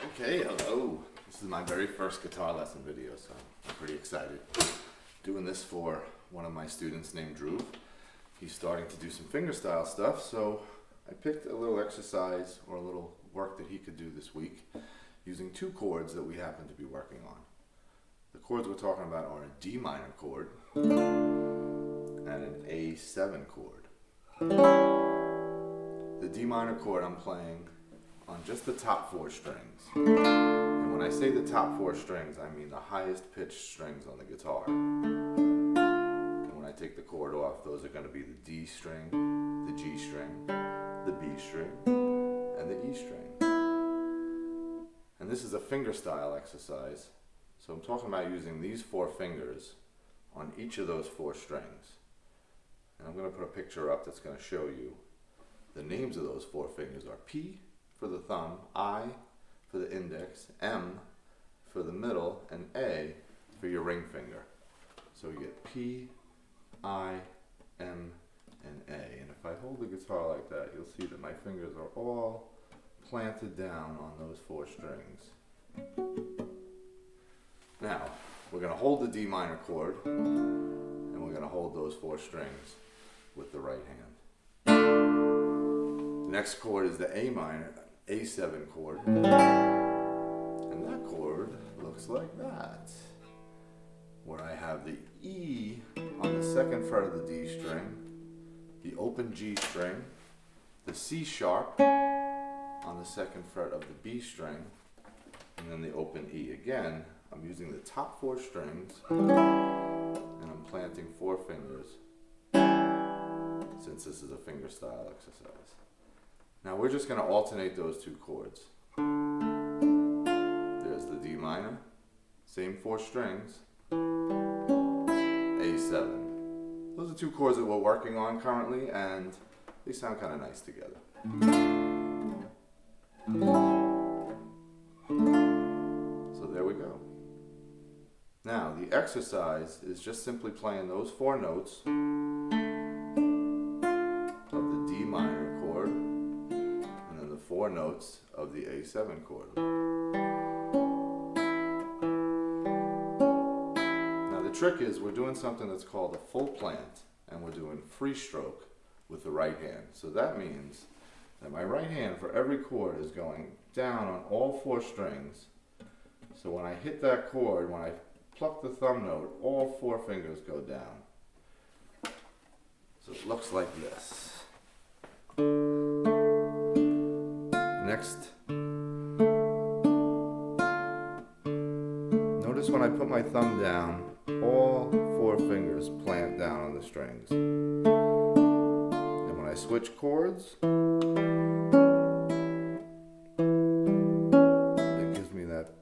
Okay, hello. This is my very first guitar lesson video, so I'm pretty excited. Doing this for one of my students named Drew. He's starting to do some fingerstyle stuff, so I picked a little exercise or a little work that he could do this week using two chords that we happen to be working on. The chords we're talking about are a D minor chord and an A7 chord. The D minor chord I'm playing on just the top four strings. And when I say the top four strings, I mean the highest pitched strings on the guitar. And when I take the chord off, those are going to be the D string, the G string, the B string, and the E string. And this is a fingerstyle exercise. So I'm talking about using these four fingers on each of those four strings. And I'm going to put a picture up that's going to show you the names of those four fingers are P for the thumb, I for the index, M for the middle, and A for your ring finger. So we get P, I, M, and A. And if I hold the guitar like that, you'll see that my fingers are all planted down on those four strings. Now, we're going to hold the D minor chord, and we're going to hold those four strings with the right hand. The next chord is the A7 chord, and that chord looks like that, where I have the E on the second fret of the D string, the open G string, the C sharp on the second fret of the B string, and then the open E. Again, I'm using the top four strings, and I'm planting four fingers, since this is a fingerstyle exercise. Now we're just going to alternate those two chords. There's the D minor, same four strings, A7. Those are two chords that we're working on currently, and they sound kind of nice together. So there we go. Now the exercise is just simply playing those four notes of the D minor chord, and then the four notes of the A7 chord. Now the trick is we're doing something that's called a full plant, and we're doing free stroke with the right hand. So that means that my right hand for every chord is going down on all four strings. So when I hit that chord, when I pluck the thumb note, all four fingers go down. So it looks like this. Next, notice when I put my thumb down, all four fingers plant down on the strings. And when I switch chords, it gives me that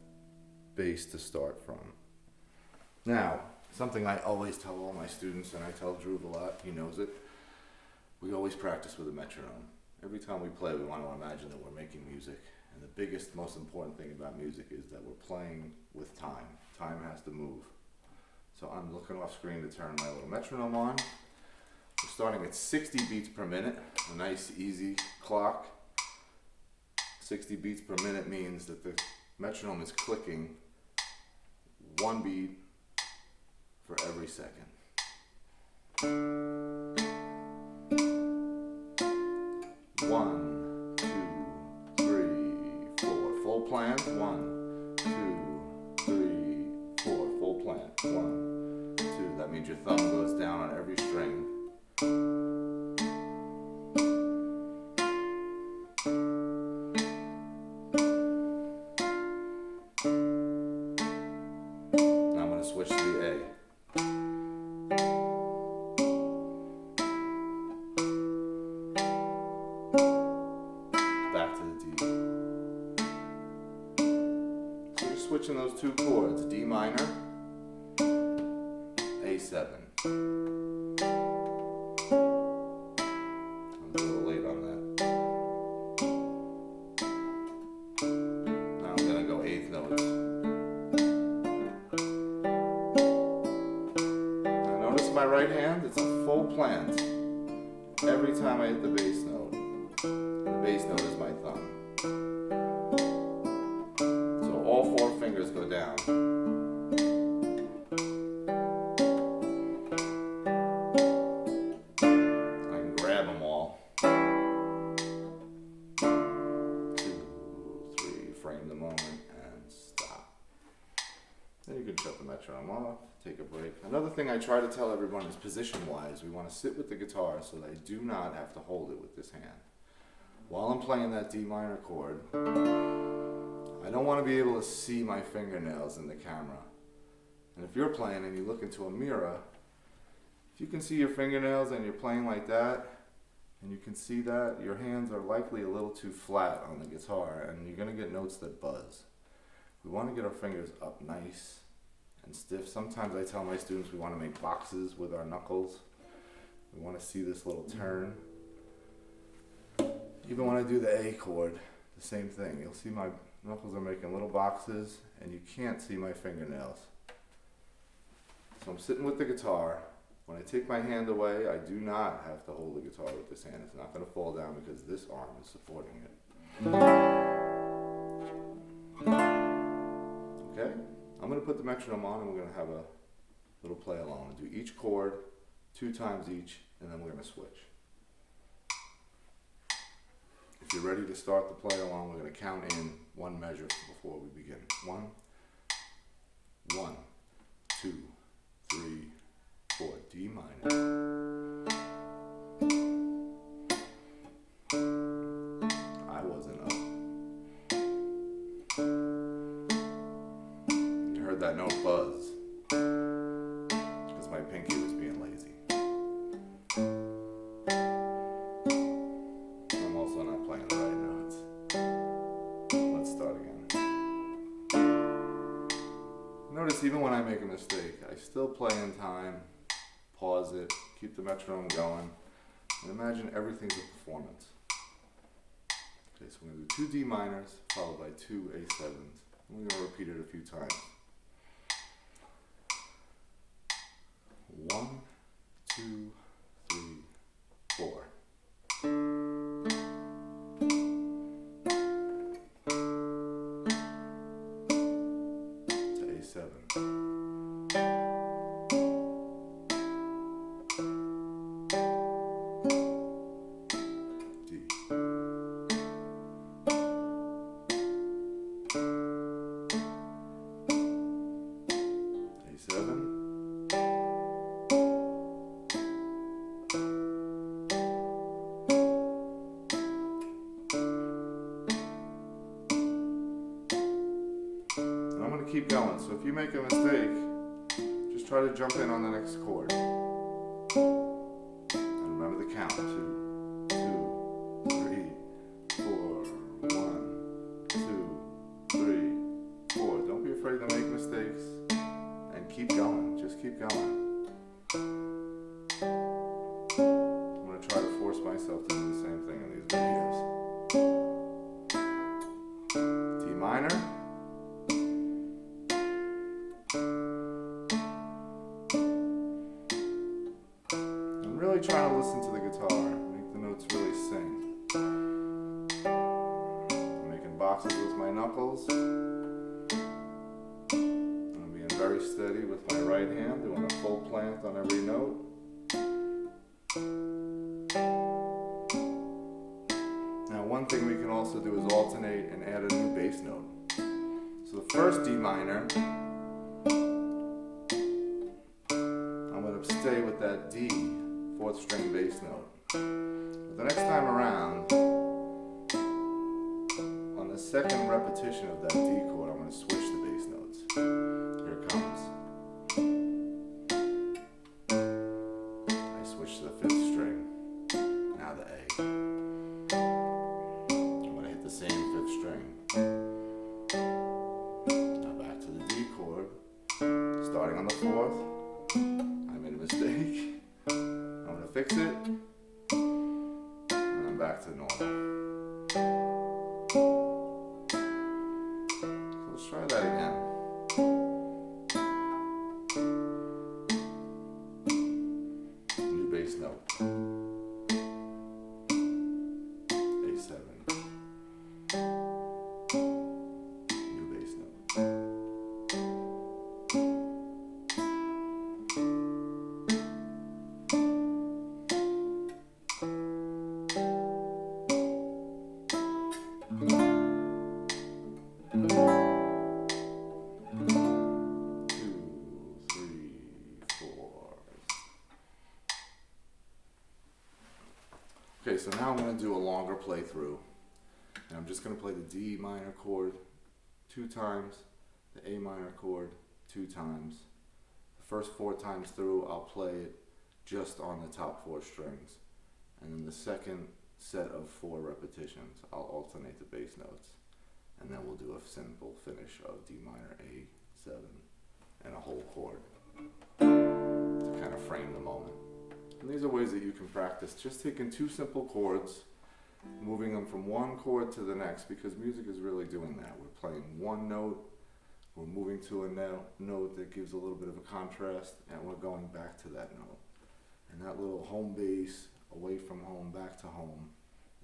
bass to start from. Now, something I always tell all my students, and I tell Drew a lot, he knows it, we always practice with a metronome. Every time we play, we want to imagine that we're making music. And the biggest, most important thing about music is that we're playing with time. Time has to move. So I'm looking off screen to turn my little metronome on. We're starting at 60 beats per minute, a nice easy clock. 60 beats per minute means that the metronome is clicking one beat for every second. 1, 2, 3, 4. Full plant. 1, 2, 3, 4. Full plant. 1, 2. That means your thumb goes down on every string. Now I'm going to switch to the A. Back to the D. So we're switching those two chords, D minor, A7. I'm a little late on that. Now I'm going to go eighth notes. Now notice my right hand, it's a full plant every time I hit the bass note. The bass note is my thumb. fingers go down. I can grab them all. 2, 3, frame the moment, and stop. Then you can shut the metronome off, take a break. Another thing I try to tell everyone is position-wise. We want to sit with the guitar so that I do not have to hold it with this hand. While I'm playing that D minor chord, I don't want to be able to see my fingernails in the camera. And if you're playing and you look into a mirror, if you can see your fingernails and you're playing like that, and you can see that, your hands are likely a little too flat on the guitar, and you're going to get notes that buzz. We want to get our fingers up nice and stiff. Sometimes I tell my students we want to make boxes with our knuckles. We want to see this little turn. Even when I do the A chord, the same thing. You'll see my knuckles are making little boxes and you can't see my fingernails. So I'm sitting with the guitar. When I take my hand away, I do not have to hold the guitar with this hand. It's not going to fall down because this arm is supporting it. Okay? I'm going to put the metronome on and we're going to have a little play along. Do each chord 2 times each, and then we're going to switch. If you're ready to start the play along, we're going to count in 1 measure before we begin. 1, 1, 2, 3, 4, D minor. I wasn't up. You heard that note buzz because my pinky was being lazy. I'm also not playing the right notes. Let's start again. Notice even when I make a mistake, I still play in time, pause it, keep the metronome going, and imagine everything's a performance. Okay, so we're going to do 2 D minors followed by 2 A7s. And we're going to repeat it a few times. 1, 2, 3, 4. To A7. D. A7. And I'm going to keep going, so if you make a mistake, just try to jump in on the next chord. And remember the count. 2, 3, 4, 1, 2, 3, 4. Don't be afraid to make mistakes. And keep going. Just keep going. I'm going to try to force myself to do the same thing in these videos. D minor. I'm really trying to listen to the guitar. Make the notes really sing. I'm making boxes with my knuckles. Very steady with my right hand, doing a full plant on every note. Now one thing we can also do is alternate and add a new bass note. So the first D minor, I'm going to stay with that D, 4th string bass note. But the next time around, on the second repetition of that D chord, I'm going to switch the bass notes. Here it comes. I switch to the 5th string. Now the A. I'm going to hit the same 5th string. Now back to the D chord. Starting on the 4th. I made a mistake. I'm going to fix it. And I'm back to normal. So let's try that again. New bass note. A7. New bass note. so now I'm going to do a longer playthrough. And I'm just going to play the D minor chord 2 times, the A minor chord 2 times. The first 4 times through, I'll play it just on the top 4 strings. And then the second set of 4 repetitions, I'll alternate the bass notes. And then we'll do a simple finish of D minor, A7, and a whole chord to kind of frame the moment. And these are ways that you can practice just taking 2 simple chords, moving them from one chord to the next, because music is really doing that. We're playing one note, we're moving to a note that gives a little bit of a contrast, and we're going back to that note. And that little home bass, away from home, back to home,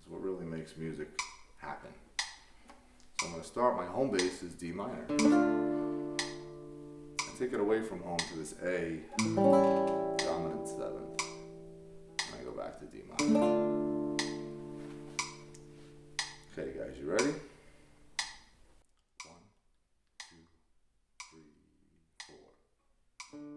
is what really makes music happen. So I'm going to start, my home bass is D minor. I take it away from home to this A dominant 7th. And I go back to D minor. Okay guys, you ready? 1, 2, 3, 4.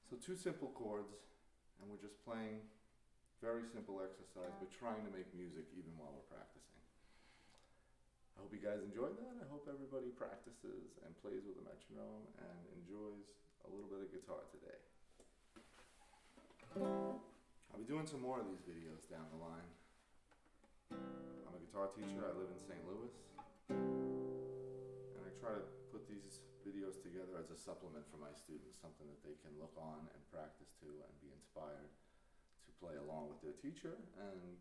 So 2 simple chords, and we're just playing very simple exercise, but trying to make music even while we're practicing. I hope you guys enjoyed that. I hope everybody practices and plays with a metronome and enjoys a little bit of guitar today. I'll be doing some more of these videos down the line. I'm a guitar teacher. I live in St. Louis, and I try to put these videos together as a supplement for my students, something that they can look on and practice to and be inspired to play along with their teacher and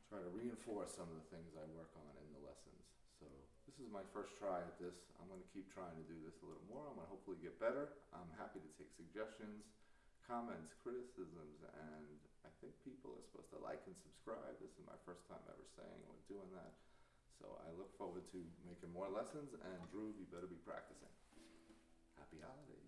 try to reinforce some of the things I work on in the lessons. So this is my first try at this. I'm going to keep trying to do this a little more. I'm going to hopefully get better. I'm happy to take suggestions, comments, criticisms, and I think people are supposed to like and subscribe. This is my first time ever saying or doing that. So I look forward to making more lessons, and Drew, you better be practicing. Happy holidays.